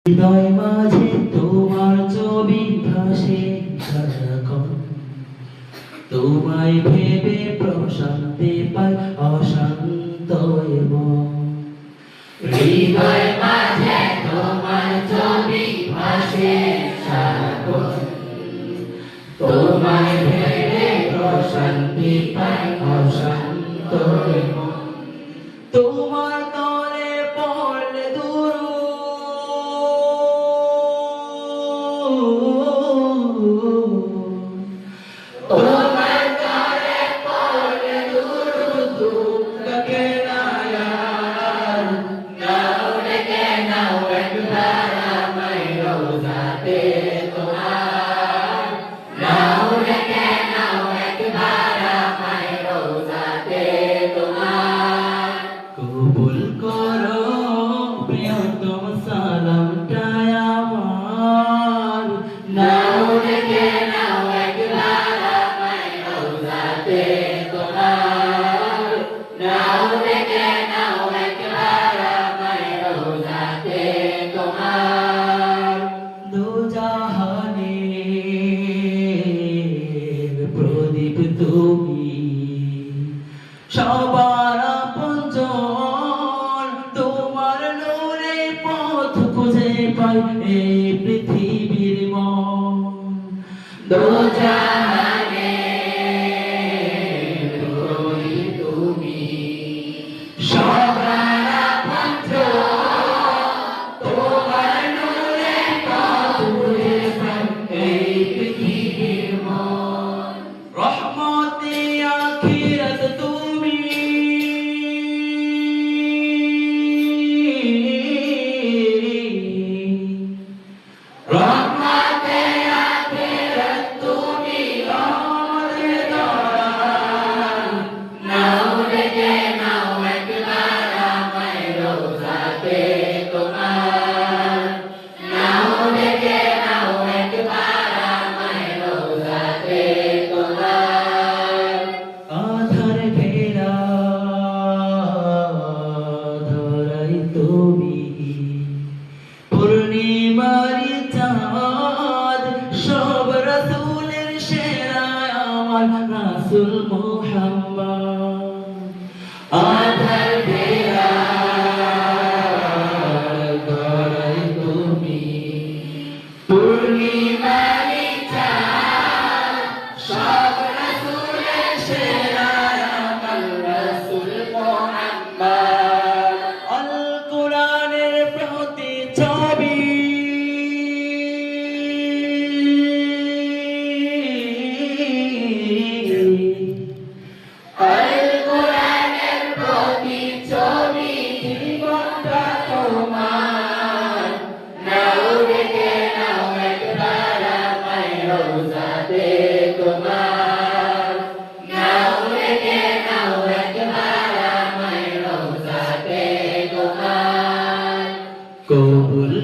হৃদয় মাঝে তোমার ছবি ভাসে সারাক্ষণ, তোমায় ভেবে প্রশান্তি পাই অশান্ত মন। হৃদয় মাঝে তোমার ছবি ভাসে সারাক্ষণ, তোমায় ভেবে প্রশান্তি পাই অশান্ত মন। তোমার তলে পড়লে তোমার তলে পড়লে দুরুদ কাকে নায়ার নাও ডেকে নাও একবার আমায় রোজাতে তোমার, নাও ডেকে নাও একবার আমায় রোজাতে তোমার। কবুল করো প্রিয়তম সালামটাই আমার, নাও ডেকে নাও একবার আমায় রোজাতে তোমার, নাও ডেকে নাও একবার আমায় রোজাতে তোমার। দুজাহানের প্রদীপ তুমি, সবার আপনজন, তোমার নূরে পথ খুঁজে পাই এই পৃথিবীর মন। দুজাহানের প্রদীপ তুমি, সবার আপনজন, তোমার নূরে পথ খুঁজে পাই এই পৃথিবীর মন। রহমতে আখিরাত তুমি, রহমতে আখিরাত তুমি, রহমতে দয়াল, নাও ডেকে নাও একবার আমায় রোজাতে তোমার, নাও ডেকে নাও একবার আমায় রোজাতে তোমার। আধার ঘেরা ধরাই তুমি, পূর্ণিমারি চাঁদ, সব রাসূলের সেরা আমার রাসূল মুহাম্মদ। আধার ঘেরা ধরাই তুমি, পূর্ণিমারি চাঁদ, সব রাসূলের সেরা আমার রাসূল মুহাম্মদ। আল কোরআনের প্রতিচ্ছবি, আল কোরআনের প্রতিচ্ছবি, জীবনটা তোমার, নাও ডেকে নাও একবার আমায় রোজাতে তোমার, নাও ডেকে নাও একবার আমায় রোজাতে তোমার। কবুল